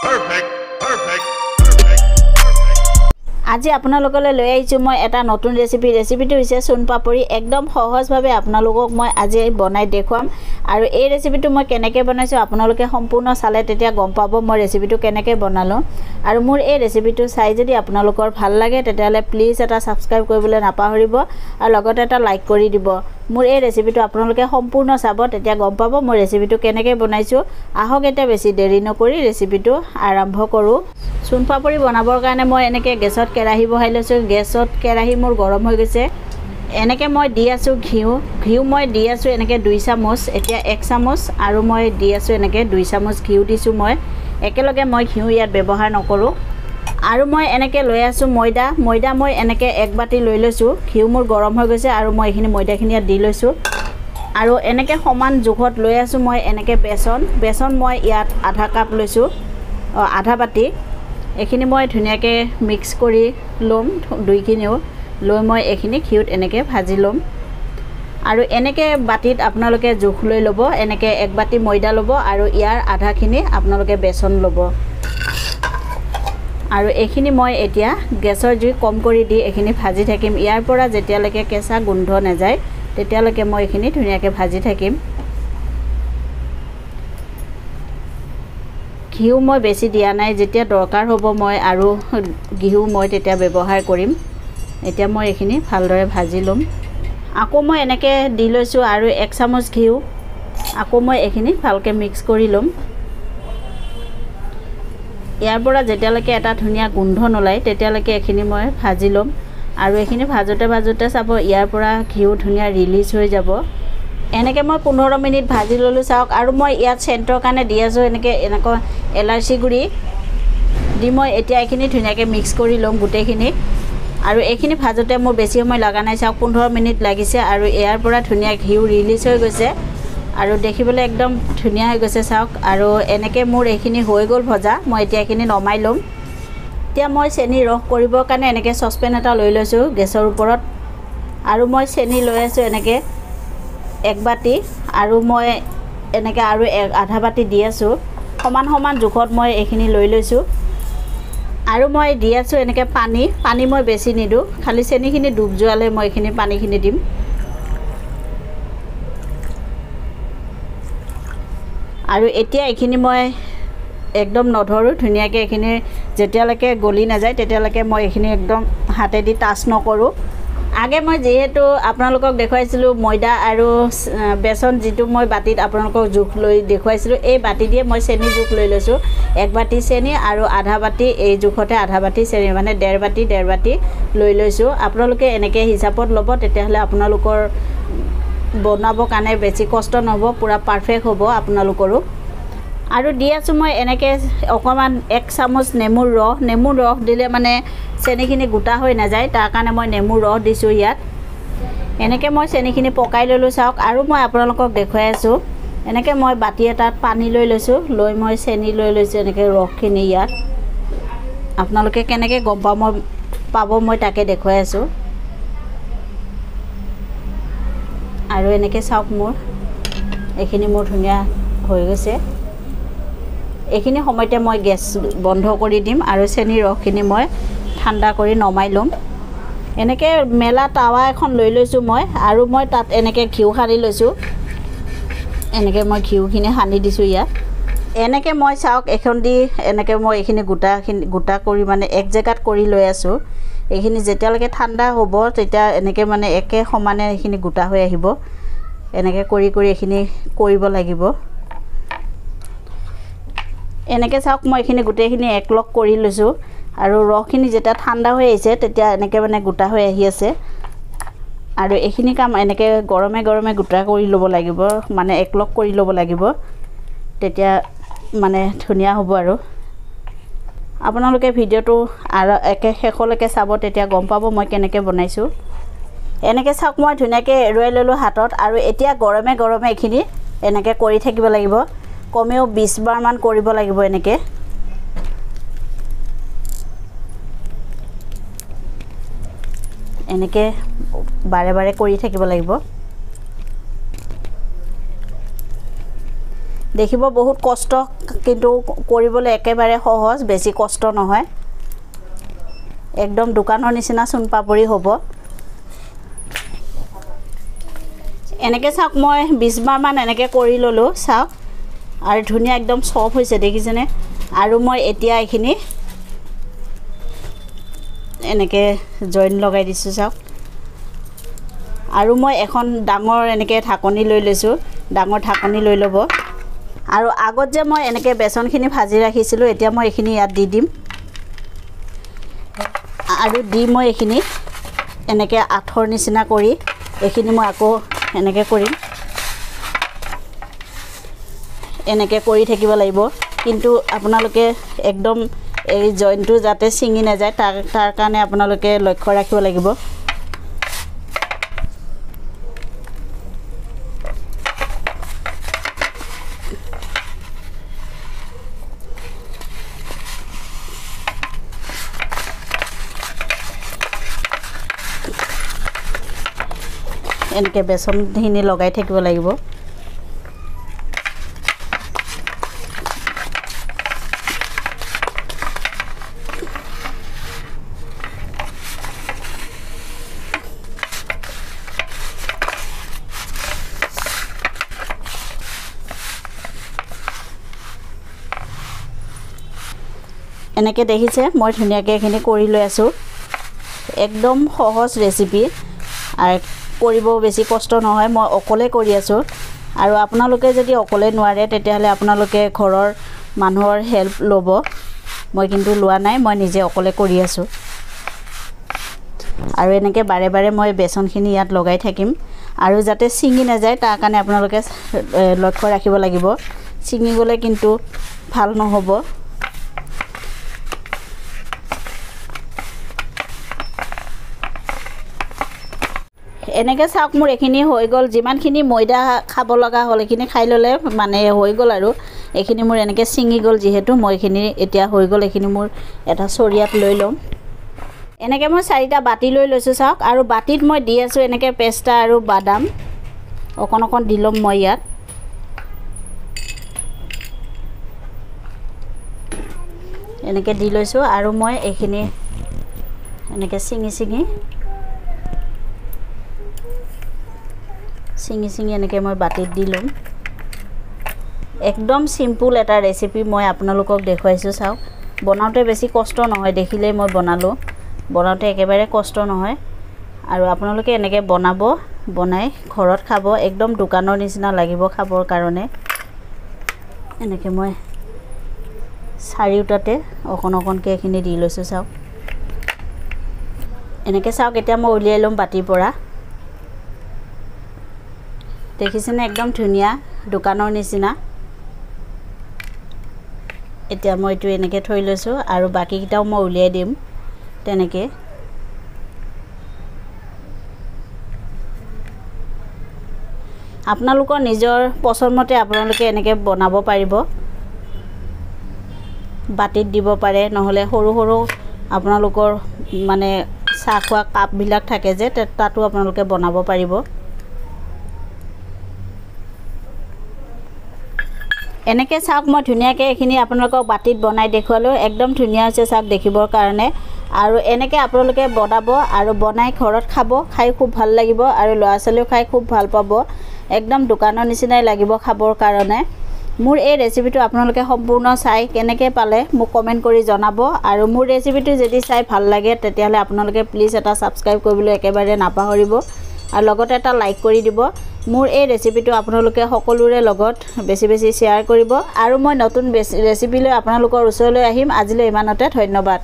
আজি আপোনালোকলৈ লৈ আহিছো মই এটা নতুন ৰেচিপিটো হৈছে সোন পাপৰি একদম সহজভাৱে আপোনালোকক মই আজি বনাই দেখুৱাম আৰু এই ৰেচিপিটো মই কেনেকৈ বনাইছো আপোনালোকে সম্পূৰ্ণ চালে তেতিয়া গম পাব মই ৰেচিপিটো কেনেকৈ বনালো আৰু মোৰ এই ৰেচিপিটো চাই যদি আপোনালোকৰ ভাল লাগে তেতিয়ালে প্লিজ এটা সাবস্ক্ৰাইব কৰিবলৈ নাপাহৰিব আৰু লগতে এটা লাইক কৰি দিব মোৰ এই ৰেচিপিটো আপোনালোকে সম্পূৰ্ণ চাব তেতিয়া গম পাব মই ৰেচিপিটো কেনেকৈ বনাইছো আহক এটা বেছি দেৰি নকৰি ৰেচিপিটো আৰম্ভ কৰো সোন পাপৰি বনাবৰ কাৰণে মই এনেকৈ গেছত কেৰাহী বহাই লৈছো গেছত কেৰাহী মোৰ গৰম হৈ গৈছে এনেকৈ মই দি আছো ঘিউ মই দি আছো এনেকৈ 2 চামুচ এতিয়া 1 চামুচ আৰু মই দি আছো এনেকৈ 2 চামুচ ঘিউ দিছো মই একেলগে মই ঘিউ ইয়াত ব্যৱহাৰ নকৰো আৰু মই এনেকৈ লৈ আছো ময়দা মই এনেকৈ 1 বাটি লৈ লৈছো ঘিউ মোৰ গৰম হৈ গৈছে আৰু মই এইখিনি ময়দাখিনি ইয়াত দি লৈছো আৰু এনেকৈ সমান জোখত লৈ আছো মই এনেকৈ বেসন মই ইয়াত আধা কাপ লৈছো আধা বাটি এখিনি মই ধুনিয়াকৈ মিক্স কৰি লম দুইখিনিও লৈ মই এখিনি ঘিউত এনেকৈ ভাজি লম আৰু এনেকৈ বাটিত আপোনালোকে জোখ লৈ ল'ব এনেকৈ 1 বাটি ময়দা ল'ব আৰু ইয়াৰ আধাখিনি আপোনালোকে বেসন ল'ব আৰু এখিনি মই এতিয়া গেছৰ জুই কম কৰি দি এখিনি ভাজি থাকিম ইয়াৰ পৰা যেতিয়ালৈকে কেঁচা গোন্ধ নাযায় তেতিয়ালৈকে মই এখিনি ধুনিয়াকৈ ভাজি থাকিম ঘিউ মই বেছি দিয়া নাই যেতিয়া দৰকাৰ হ'ব মই আৰু ঘিউ মই তেতিয়া ব্যৱহাৰ কৰিম এতিয়া মই এখিনি ভালদৰে ভাজি লম আকৌ মই এনেকৈ দি লৈছো আৰু 1 চামুচ ঘিউ আকৌ মই এখিনি ভালকৈ মিক্স কৰি লম ইয়াৰ পৰা যেতিয়ালৈকে এটা ধুনিয়া গোন্ধ নলাই তেতিয়ালৈকে এখিনি মই ভাজি লম আৰু এখিনি ভাজতে চাব ইয়াৰ পৰা ঘিউ ধুনিয়া ৰিলিজ হৈ যাব এনেকৈ মই 15 মিনিট ভাজি ললো চাওক আৰু মই ইয়াত সেন্টৰ কাৰণে দি আছো এনেকৈ এলাচি গুড়ি দি মই এতিয়া এখিনি ধুনিয়াকৈ মিক্স কৰি লম গুটেখিনি আৰু এখিনি ভাজতে মোৰ বেছি সময় লাগা নাই চাওক 15 মিনিট লাগিছে আৰু ইয়াৰ পৰা ধুনিয়া ঘিউ ৰিলিজ হৈ গৈছে আৰু দেখিবলৈ একদম ধুনিয়া হৈ গৈছে চাওক আৰু এনেকৈ মোৰ এখিনি হৈ গল ভজা মই এতিয়া এখিনি নমাই লম এতিয়া মই চেনি ৰস কৰিবৰ কাৰণে এনেকৈ সসপেন এটা লৈ লৈছো গেছৰ ওপৰত আৰু মই চেনি লৈ আছো এনেকৈ 1 বাটি আৰু মই এনেকৈ আৰু আধা বাটি দি আছো সমান জোখত মই এখিনি লৈ লৈছো আৰু মই দি আছো এনেকৈ পানী মই বেছি নিদু খালি চেনিখিনি ডুব যোৱালে মই এখিনি পানীখিনি দিম আৰু এতিয়া এখিনি মই একদম নধৰো ধুনিয়াকৈ এখিনি যেতিয়ালৈকে গলি নাযায় তেতিয়ালৈকে মই এখিনি একদম হাতেদি টাচ নকৰো আগে মই যেহেতু আপোনালোকক দেখুৱাইছিলো ময়দা আৰু বেসন যেটো মই বাটিত আপোনালোকক জোখ লৈ দেখুৱাইছিলো এই বাটি দিয়ে মই চেনি জোখ লৈ লৈছো 1 বাটি চেনি আৰু আধা বাটি এই জোখতে আধা বাটি চেনি মানে 1.5 বাটি লৈ লৈছো আপোনালোকে এনেকৈ হিচাপত ল'ব তেতিয়াহলে আপোনালোকৰ বনাবৰ কাৰণে বেছি কষ্ট নহব পুৰা পাৰফেক্ট হ'ব আপোনালোকৰো আৰু দি আছো মই এনেকৈ অকমান 1 চামুচ নেমুৰ ৰস দিলে মানে চেনিখিনি গোটা হৈ নাযায় তাৰ কাৰণে মই নেমুৰ ৰস দিছো ইয়াত এনেকৈ মই চেনিখিনি পকাই ললো চাওক আৰু মই আপোনালোকক দেখুৱাই আছো এনেকৈ মই বাটি এটাত পানী লৈ লৈছো লৈ মই চেনি লৈ লৈছো এনেকৈ ৰসখিনি ইয়াত আপোনালোকে কেনেকৈ গম পাব মই তাকে দেখুৱাই আছো আৰু এনেকৈ চাওক মোৰ এখিনি মোৰ ধুনিয়া হৈ গৈছে এখিনি সময়তে মই গেছ বন্ধ কৰি দিম আৰু চেনি ৰসখিনি মই ঠাণ্ডা কৰি নমাই লম এনেকৈ মেলা তাৱা এখন লৈ লৈছো মই আৰু মই তাত এনেকৈ ঘিউ সানি লৈছো এনেকৈ মই ঘিউখিনি সানি দিছো ইয়াত এনেকৈ মই চাওক এখন দি এনেকৈ মই এখিনি গোটা কৰি মানে এক জেগাত কৰি লৈ আছো এখিনি যেতিয়ালৈকে ঠাণ্ডা হ'ব তেতিয়া এনেকৈ মানে একে সমানে এখিনি গোটা হৈ আহিব এনেকৈ কৰি এখিনি কৰিব লাগিব এনেকৈ চাওক মই এখিনি গুটেখিনি একলক কৰি লৈছো আৰু ৰসখিনি যেতিয়া ঠাণ্ডা হৈ আহিছে তেতিয়া এনেকৈ মানে গোটা হৈ আহি আছে আৰু এখিনি কাম এনেকৈ গৰমে গোটা কৰি ল'ব লাগিব মানে একলক কৰি ল'ব লাগিব তেতিয়া মানে ধুনিয়া হ'ব আৰু আপোনালোকে ভিডিওটো আৰু একে শেষলৈকে চাব তেতিয়া গম পাব মই কেনেকৈ বনাইছো এনেকৈ চাওক মই ধুনিয়াকৈ এৰুৱাই ললো হাতত আৰু এতিয়া গৰমে এখিনি এনেকৈ কৰি থাকিব লাগিব কমেও 20 বাৰ মান কৰিব লাগিব এনেকৈ এনেকৈ বাৰে কৰি থাকিব লাগিব দেখিব বহুত কষ্ট কিন্তু কৰিবলৈ একেবাৰে সহজ বেছি কষ্ট নহয় একদম দোকানৰ নিচিনা চোন পাপৰি হ'ব এনেকে চাওক মই 20 বাৰ মান এনেকে কৰি ললো চাওক আৰু ধুনিয়া একদম সফট হৈছে দেখিছেনে আৰু মই এতিয়া এখিনি এনেকে জইন লগাই দিছো চাওক আৰু মই এখন ডাঙৰ এনেকে ঢাকনি লৈ লৈছো ডাঙৰ ঢাকনি লৈ লব আৰু আগত যে মই এনেকে বেসনখিনি ভাজি ৰাখিছিলো এতিয়া মই এখিনি ইয়াত দি দিম আৰু দি মই এখিনি এনেকে আঠৰ নিচিনা কৰি এখিনি মই আকৌ এনেকে কৰিম এনেকে কৰি থাকিব লাগিব কিন্তু আপোনালোকে একদম এই জইনটো যাতে ছিঙি না যায় তাৰ কাৰণে আপোনালোকে লক্ষ্য ৰাখিব লাগিব এনেকে বেসনখিনি লগাই থাকিব লাগিব এনেকে দেখিছে মই ধুনিয়াকে এখিনি কৰি লৈ আছো একদম সহজ ৰেচিপি আৰু কৰিব বেছি কষ্ট নহয় মই অকলে কৰি আছো আৰু আপোনালোকে যদি অকলে নোৱাৰে তেতিয়াহলে আপোনালোকে ঘৰৰ মানুহৰ হেল্প লব মই কিন্তু লোৱা নাই মই নিজে অকলে কৰি আছো আৰু এনেকে বাৰে বাৰে মই বেসনখিনি ইয়াত লগাই থাকিম আৰু যাতে ছিঙি না যায় তাৰ কাৰণে আপোনালোকে লক্ষ্য ৰাখিব লাগিব ছিঙি গলে কিন্তু ভাল নহব এনেকে চাওক মোৰ এখিনি হৈ গল যিমানখিনি ময়দা খাব লগা হল এখিনি খাই ললে মানে হৈ গল আৰু এখিনি মোৰ এনেকে ছিঙি গল যেহেতু মই এখিনি এতিয়া হৈ গল এখিনি মোৰ এটা চৰিয়াত লৈ লম এনেকে মই 4টা বাটি লৈ লৈছো চাওক আৰু বাটিত মই দি আছো এনেকে পেস্তা আৰু বাদাম অকন অকন দিলম মই ইয়াত এনেকে দি লৈছো আৰু মই এখিনি এনেকে ছিঙি এনেকে মই বাটিত দিলম একদম সিম্পল এটা ৰেচিপি মই আপোনালোকক দেখুৱাইছো চাওক বনাওতে বেছি কষ্ট নহয় দেখিলে মই বনাওতে একেবাৰে কষ্ট নহয় আৰু আপোনালোকে এনেকে বনাই ঘৰত খাব একদম দোকানৰ নিচিনা লাগিব খাবৰ কাৰণে এনেকে মই চাৰিওটাতে অকন অকনকে এখিনি দি লৈছো চাওক এনেকে চাওক এতিয়া মই উলিয়াই লম বাটিৰ পৰা দেখিছেনে একদম ধুনিয়া দোকানৰ নিচিনা এতিয়া মই এটো এনেকে থৈ লৈছো আৰু বাকি কিটাও মই উলিয়াই দিম তেনেকে আপোনালোকৰ নিজৰ পছন্দমতে আপোনালোকে এনেকে বনাব পাৰিব বাটিত দিব পাৰে নহলে সৰু সৰু আপোনালোকৰ মানে চাহ খোৱা কাপ বিলাক থাকে যে তাতো আপোনালোকে বনাব পাৰিব এনেকে চাওক মই ধুনিয়াকে এখিনি আপোনালোকক বাটিত বনাই দেখুৱালো একদম ধুনিয়া হৈছে চাওক দেখিবৰ কাৰণে আৰু এনেকে আপোনালোকে বনাব আৰু বনাই ঘৰত খাব খাই খুব ভাল লাগিব আৰু লৰাছালিও খাই খুব ভাল পাব একদম দোকানৰ নিচিনাই লাগিব খাবৰ কাৰণে মোৰ এই ৰেচিপিটো আপোনালোকে সম্পূৰ্ণ চাই কেনেকে পালে মোক কমেন্ট কৰি জনাব আৰু মোৰ ৰেচিপিটো যদি চাই ভাল লাগে তেতিয়াহলে আপোনালোকে প্লিজ এটা সাবস্ক্ৰাইব কৰিবলৈ একেবাৰে নাপাহৰিব আৰু লগতে এটা লাইক কৰি দিব মোৰ এই ৰেচিপিটো আপোনালোকে সকলোৰে লগত বেছি বেছি শেয়াৰ কৰিব আৰু মই নতুন ৰেচিপি লৈ আপোনালোকৰ ওচৰলৈ আহিম আজিলৈ ইমানতে ধন্যবাদ